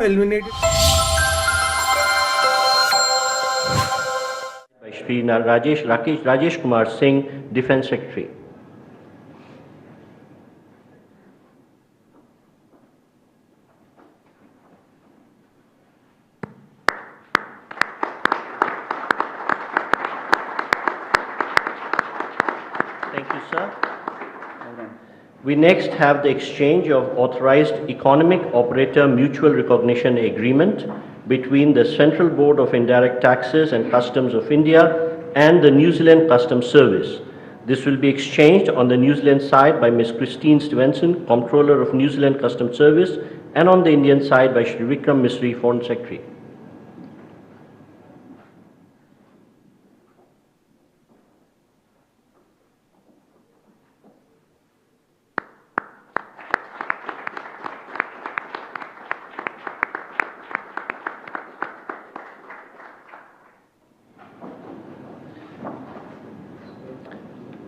eliminated by Shri Rajesh Kumar Singh, Defence Secretary. Thank you, sir. We next have the exchange of authorized economic operator mutual recognition agreement between the Central Board of Indirect Taxes and Customs of India and the New Zealand Customs Service. This will be exchanged on the New Zealand side by Ms. Christine Stevenson, Comptroller of New Zealand Customs Service, and on the Indian side by Shri Vikram Misri, Foreign Secretary.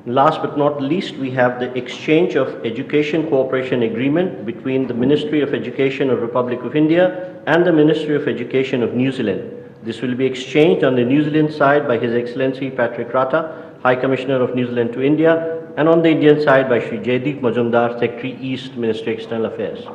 Last but not least, we have the exchange of education cooperation agreement between the Ministry of Education of Republic of India and the Ministry of Education of New Zealand. This will be exchanged on the New Zealand side by His Excellency Patrick Rata, High Commissioner of New Zealand to India, and on the Indian side by Shri Jaideep Majumdar, Secretary East, Ministry of External Affairs.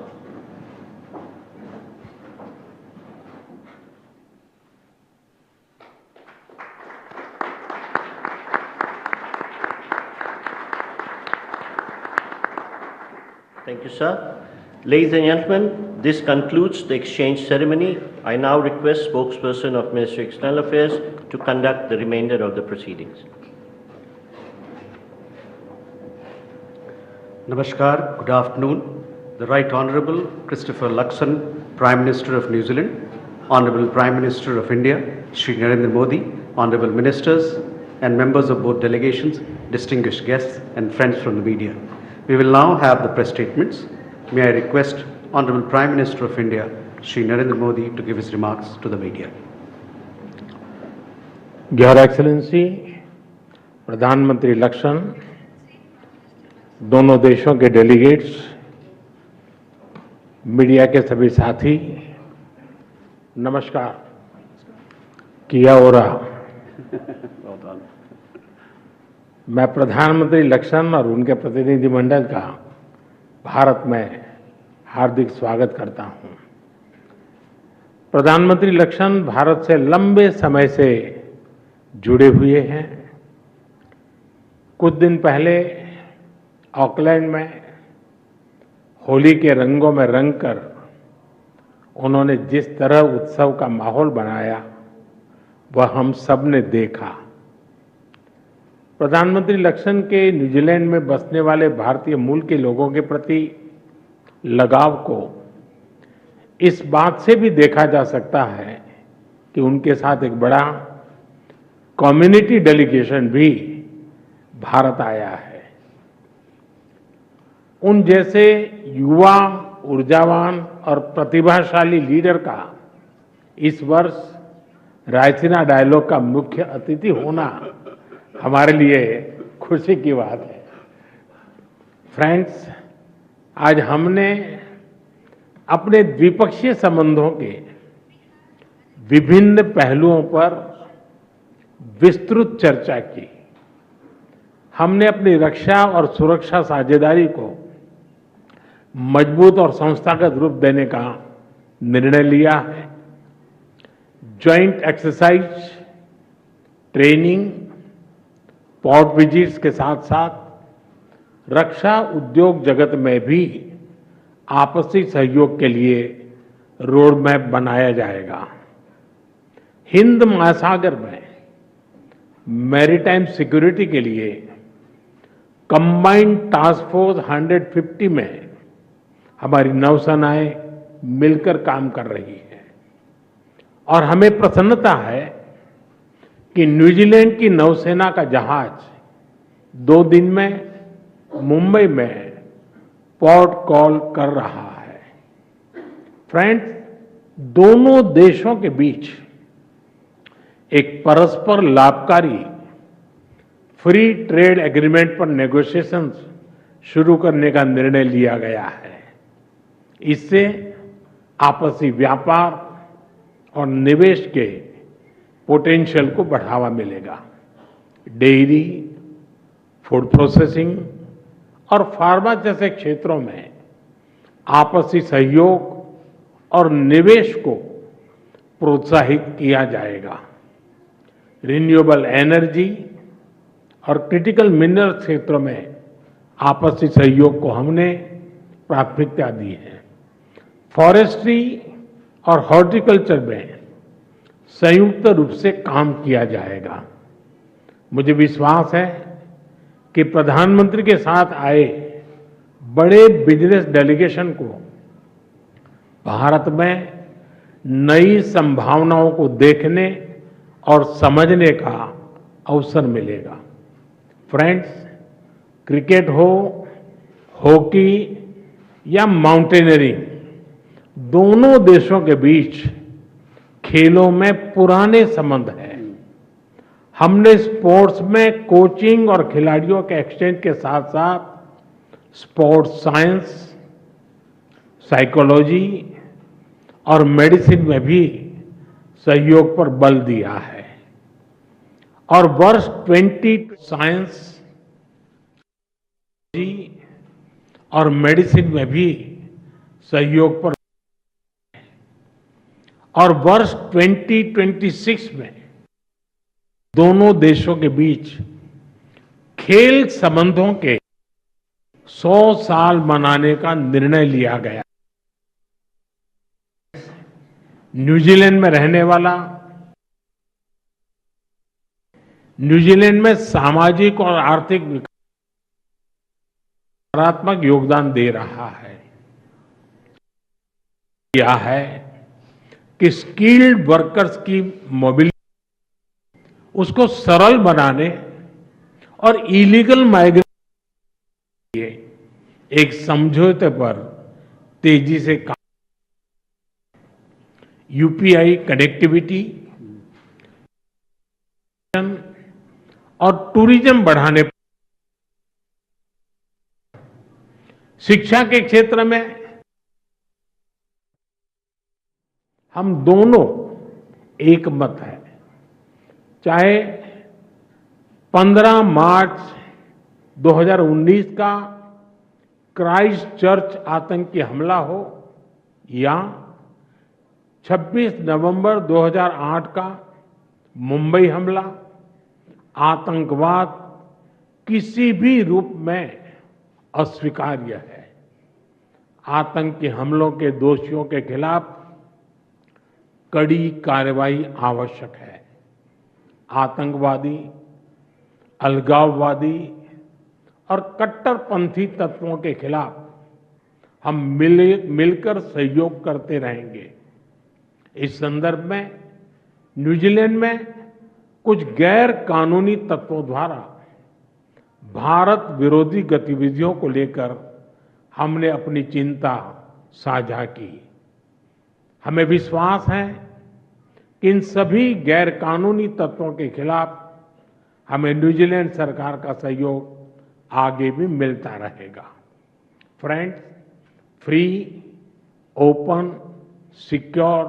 Thank you, sir. Ladies and gentlemen, this concludes the exchange ceremony. I now request spokesperson of Ministry of External Affairs to conduct the remainder of the proceedings. Namaskar, good afternoon. The Right Honourable Christopher Luxon, Prime Minister of New Zealand, Honourable Prime Minister of India, Shri Narendra Modi, Honourable Ministers and members of both delegations, distinguished guests and friends from the media. We will now have the press statements. May I request Honourable Prime Minister of India, Shri Narendra Modi, to give his remarks to the media. Your Excellency, प्रधानमंत्री लक्ष्मण, दोनों देशों के delegates, media के सभी साथी, नमस्कार। किया हो रहा। मैं प्रधानमंत्री लक्ष्मण और उनके प्रतिनिधिमंडल का भारत में हार्दिक स्वागत करता हूं। प्रधानमंत्री लक्ष्मण भारत से लंबे समय से जुड़े हुए हैं। कुछ दिन पहले ऑकलैंड में होली के रंगों में रंगकर उन्होंने जिस तरह उत्सव का माहौल बनाया, वह हम सब ने देखा। प्रधानमंत्री लक्ष्मण के न्यूजीलैंड में बसने वाले भारतीय मूल के लोगों के प्रति लगाव को इस बात से भी देखा जा सकता है कि उनके साथ एक बड़ा कम्युनिटी डेलीगेशन भी भारत आया है। उन जैसे युवा, ऊर्जावान और प्रतिभाशाली लीडर का इस वर्ष रायसीना डायलॉग का मुख्य अतिथि होना हमारे लिए खुशी की बात है। फ्रेंड्स, आज हमने अपने द्विपक्षीय संबंधों के विभिन्न पहलुओं पर विस्तृत चर्चा की। हमने अपनी रक्षा और सुरक्षा साझेदारी को मजबूत और संस्थागत रूप देने का निर्णय लिया है। Joint exercise, training, port visits के साथ साथ रक्षा उद्योग जगत में भी आपसी सहयोग के लिए रोड मैप बनाया जाएगा। हिंद महासागर में मैरीटाइम सिक्योरिटी के लिए कंबाइंड टास्क फोर्स 150 में हमारी नौसेनाएं मिलकर काम कर रही है और हमें प्रसन्नता है कि न्यूजीलैंड की नौसेना का जहाज 2 दिन में मुंबई में पोर्ट कॉल कर रहा है। फ्रेंड्स, दोनों देशों के बीच एक परस्पर लाभकारी फ्री ट्रेड एग्रीमेंट पर नेगोशिएशंस शुरू करने का निर्णय लिया गया है। इससे आपसी व्यापार और निवेश के पोटेंशियल को बढ़ावा मिलेगा। डेयरी, फूड प्रोसेसिंग और फार्मा जैसे क्षेत्रों में आपसी सहयोग और निवेश को प्रोत्साहित किया जाएगा। रिन्यूएबल एनर्जी और क्रिटिकल मिनरल क्षेत्रों में आपसी सहयोग को हमने प्राथमिकता दी है। फॉरेस्ट्री और हॉर्टिकल्चर में संयुक्त रूप से काम किया जाएगा। मुझे विश्वास है कि प्रधानमंत्री के साथ आए बड़े बिजनेस डेलीगेशन को भारत में नई संभावनाओं को देखने और समझने का अवसर मिलेगा। फ्रेंड्स, क्रिकेट हो, हॉकी या माउंटेनियरिंग, दोनों देशों के बीच खेलों में पुराने संबंध हैं। हमने स्पोर्ट्स में कोचिंग और खिलाड़ियों के एक्सचेंज के साथ साथ स्पोर्ट्स साइंस, साइकोलॉजी और मेडिसिन में भी सहयोग पर बल दिया है। और वर्ष 20 साइंस और मेडिसिन में भी सहयोग पर और वर्ष 2026 में दोनों देशों के बीच खेल संबंधों के 100 साल मनाने का निर्णय लिया गया। न्यूजीलैंड में रहने वाला, न्यूजीलैंड में सामाजिक और आर्थिक विकास सकारात्मक योगदान दे रहा है। यह है कि स्किल्ड वर्कर्स की मोबिलिटी, उसको सरल बनाने और इलीगल माइग्रेशन के लिए एक समझौते पर तेजी से काम। यूपीआई कनेक्टिविटी और टूरिज्म बढ़ाने, शिक्षा के क्षेत्र में हम दोनों एक मत है। चाहे 15 मार्च 2019 का क्राइस्ट चर्च आतंकी हमला हो या 26 नवंबर 2008 का मुंबई हमला, आतंकवाद किसी भी रूप में अस्वीकार्य है। आतंकी हमलों के दोषियों के खिलाफ कड़ी कार्रवाई आवश्यक है। आतंकवादी, अलगाववादी और कट्टरपंथी तत्वों के खिलाफ हम मिलकर सहयोग करते रहेंगे। इस संदर्भ में न्यूजीलैंड में कुछ गैर कानूनी तत्वों द्वारा भारत विरोधी गतिविधियों को लेकर हमने अपनी चिंता साझा की। हमें विश्वास है कि इन सभी गैर कानूनी तत्वों के खिलाफ हमें न्यूजीलैंड सरकार का सहयोग आगे भी मिलता रहेगा। फ्रेंड्स, फ्री, ओपन, सिक्योर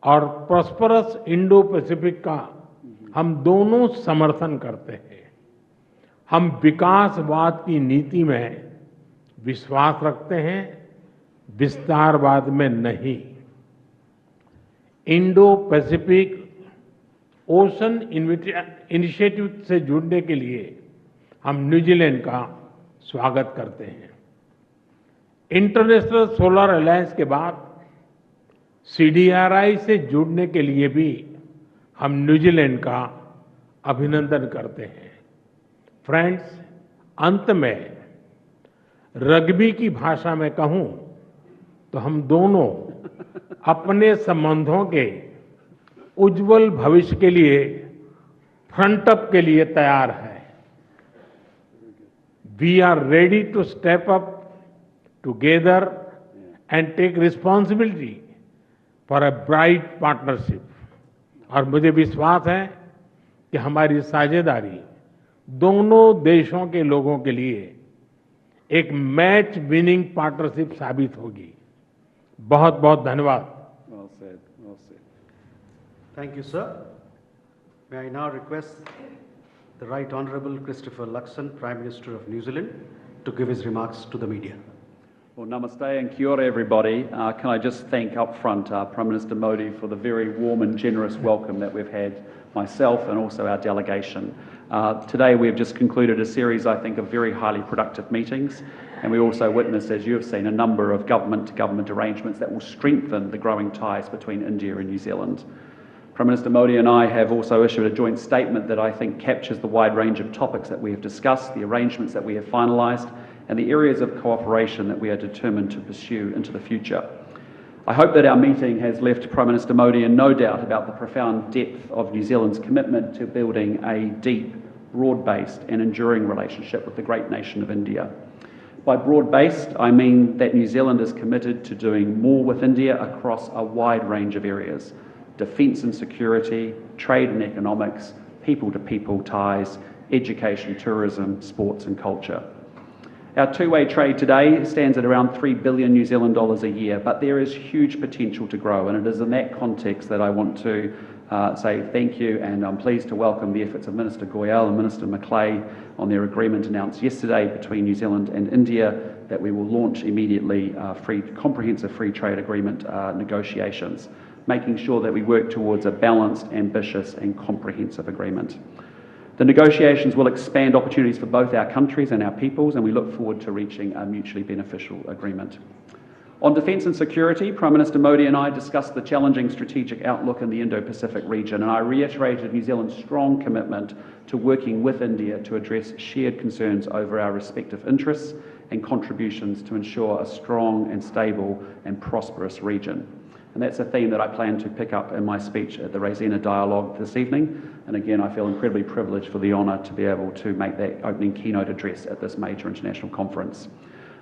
और प्रॉस्परस इंडो पैसिफिक का हम दोनों समर्थन करते हैं। हम विकासवाद की नीति में विश्वास रखते हैं, विस्तारवाद में नहीं। इंडो पैसिफिक ओशन इनिशिएटिव से जुड़ने के लिए हम न्यूजीलैंड का स्वागत करते हैं। इंटरनेशनल सोलर अलायंस के बाद CDRI से जुड़ने के लिए भी हम न्यूजीलैंड का अभिनंदन करते हैं। फ्रेंड्स, अंत में रग्बी की भाषा में कहूं तो हम दोनों अपने संबंधों के उज्जवल भविष्य के लिए फ्रंट अप के लिए तैयार हैं। We are ready to step up together and take responsibility for a bright partnership. और मुझे विश्वास है कि हमारी साझेदारी दोनों देशों के लोगों के लिए एक मैच विनिंग पार्टनरशिप साबित होगी। बहुत बहुत धन्यवाद। Well said, well said. Thank you, sir. May I now request the Right Honourable Christopher Luxon, Prime Minister of New Zealand, to give his remarks to the media. Well, namaste and kia ora, everybody. Can I just thank up front Prime Minister Modi for the very warm and generous welcome that we've had, myself and also our delegation. Today we have just concluded a series, I think, of very highly productive meetings, and we also witnessed, as you have seen, a number of government-to-government arrangements that will strengthen the growing ties between India and New Zealand. Prime Minister Modi and I have also issued a joint statement that I think captures the wide range of topics that we have discussed, the arrangements that we have finalised, and the areas of cooperation that we are determined to pursue into the future. I hope that our meeting has left Prime Minister Modi in no doubt about the profound depth of New Zealand's commitment to building a deep, broad-based and enduring relationship with the great nation of India. By broad-based, I mean that New Zealand is committed to doing more with India across a wide range of areas: defence and security, trade and economics, people-to-people ties, education, tourism, sports and culture. Our two-way trade today stands at around 3 billion New Zealand dollars a year, but there is huge potential to grow, and it is in that context that I want to say thank you, and I'm pleased to welcome the efforts of Minister Goyal and Minister Macleay on their agreement announced yesterday between New Zealand and India that we will launch immediately comprehensive free trade agreement negotiations, making sure that we work towards a balanced, ambitious and comprehensive agreement. The negotiations will expand opportunities for both our countries and our peoples, and we look forward to reaching a mutually beneficial agreement. On defence and security, Prime Minister Modi and I discussed the challenging strategic outlook in the Indo-Pacific region, and I reiterated New Zealand's strong commitment to working with India to address shared concerns over our respective interests and contributions to ensure a strong and stable and prosperous region. And that's a theme that I plan to pick up in my speech at the Raisina Dialogue this evening. And again, I feel incredibly privileged for the honour to be able to make that opening keynote address at this major international conference.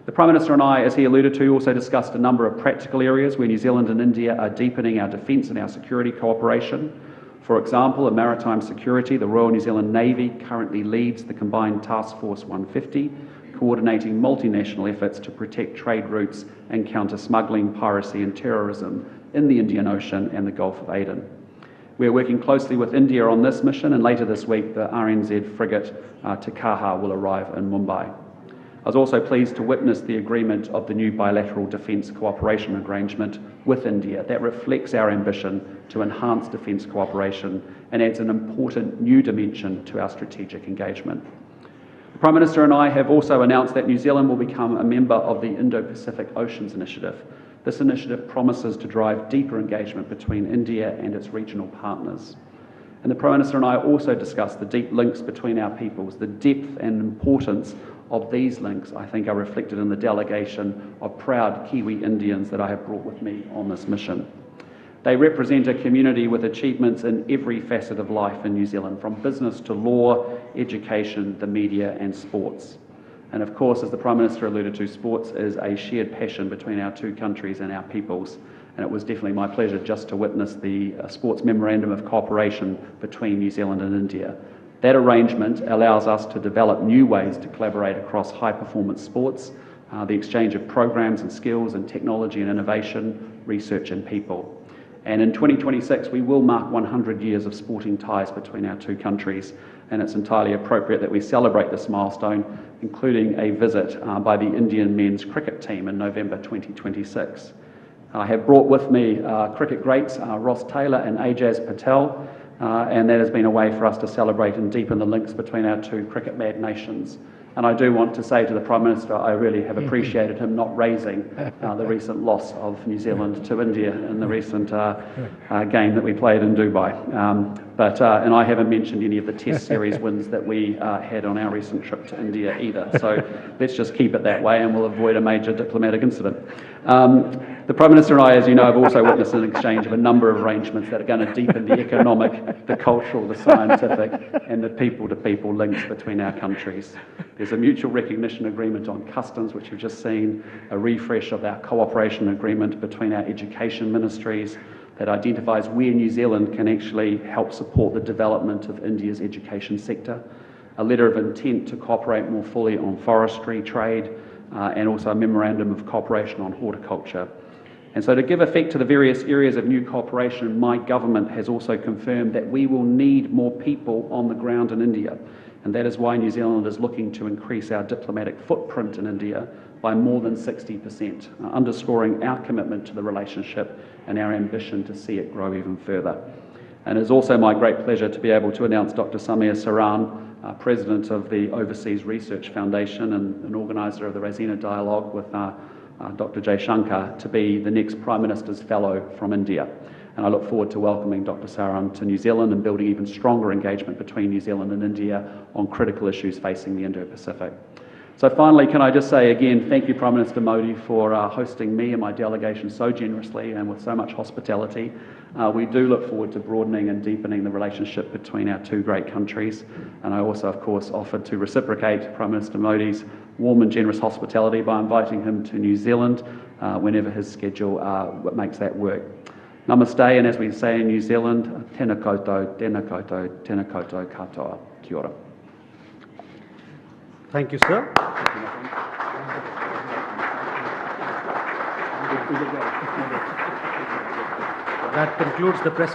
The Prime Minister and I, as he alluded to, also discussed a number of practical areas where New Zealand and India are deepening our defence and our security cooperation. For example, in maritime security, the Royal New Zealand Navy currently leads the Combined Task Force 150, coordinating multinational efforts to protect trade routes and counter smuggling, piracy and terrorism in the Indian Ocean and the Gulf of Aden. We are working closely with India on this mission, and later this week the RNZ frigate Takaha will arrive in Mumbai. I was also pleased to witness the agreement of the new bilateral defence cooperation arrangement with India that reflects our ambition to enhance defence cooperation and adds an important new dimension to our strategic engagement. The Prime Minister and I have also announced that New Zealand will become a member of the Indo-Pacific Oceans Initiative. This initiative promises to drive deeper engagement between India and its regional partners. And the Prime Minister and I also discussed the deep links between our peoples. The depth and importance of these links, I think, are reflected in the delegation of proud Kiwi Indians that I have brought with me on this mission. They represent a community with achievements in every facet of life in New Zealand, from business to law, education, the media and sports. And of course, as the Prime Minister alluded to, sports is a shared passion between our two countries and our peoples. And it was definitely my pleasure just to witness the Sports Memorandum of Cooperation between New Zealand and India. That arrangement allows us to develop new ways to collaborate across high-performance sports, the exchange of programs and skills and technology and innovation, research and people. And in 2026, we will mark 100 years of sporting ties between our two countries, and it's entirely appropriate that we celebrate this milestone, including a visit by the Indian men's cricket team in November 2026. I have brought with me cricket greats Ross Taylor and Ajaz Patel, and that has been a way for us to celebrate and deepen the links between our two cricket-mad nations. And I do want to say to the Prime Minister, I really have appreciated him not raising the recent loss of New Zealand to India in the recent game that we played in Dubai. And I haven't mentioned any of the Test series wins that we had on our recent trip to India either. So let's just keep it that way and we'll avoid a major diplomatic incident. The Prime Minister and I, as you know, have also witnessed an exchange of a number of arrangements that are going to deepen the economic, the cultural, the scientific and the people-to-people links between our countries. There's a mutual recognition agreement on customs, which we've just seen, a refresh of our cooperation agreement between our education ministries that identifies where New Zealand can actually help support the development of India's education sector, a letter of intent to cooperate more fully on forestry trade, and also a memorandum of cooperation on horticulture. And so to give effect to the various areas of new cooperation, my government has also confirmed that we will need more people on the ground in India. And that is why New Zealand is looking to increase our diplomatic footprint in India by more than 60%, underscoring our commitment to the relationship and our ambition to see it grow even further. And it is also my great pleasure to be able to announce Dr. Samir Saran, President of the Overseas Research Foundation and an organiser of the Raisina Dialogue with Dr. Jay Shankar, to be the next Prime Minister's Fellow from India. And I look forward to welcoming Dr. Saran to New Zealand and building even stronger engagement between New Zealand and India on critical issues facing the Indo-Pacific. So finally, can I just say again, thank you, Prime Minister Modi, for hosting me and my delegation so generously and with so much hospitality. We do look forward to broadening and deepening the relationship between our two great countries. And I also, of course, offered to reciprocate Prime Minister Modi's warm and generous hospitality by inviting him to New Zealand whenever his schedule makes that work. Namaste, and as we say in New Zealand, tēnā koutou, tēnā koutou, tēnā koutou katoa. Kia ora. Thank you, sir. That concludes the press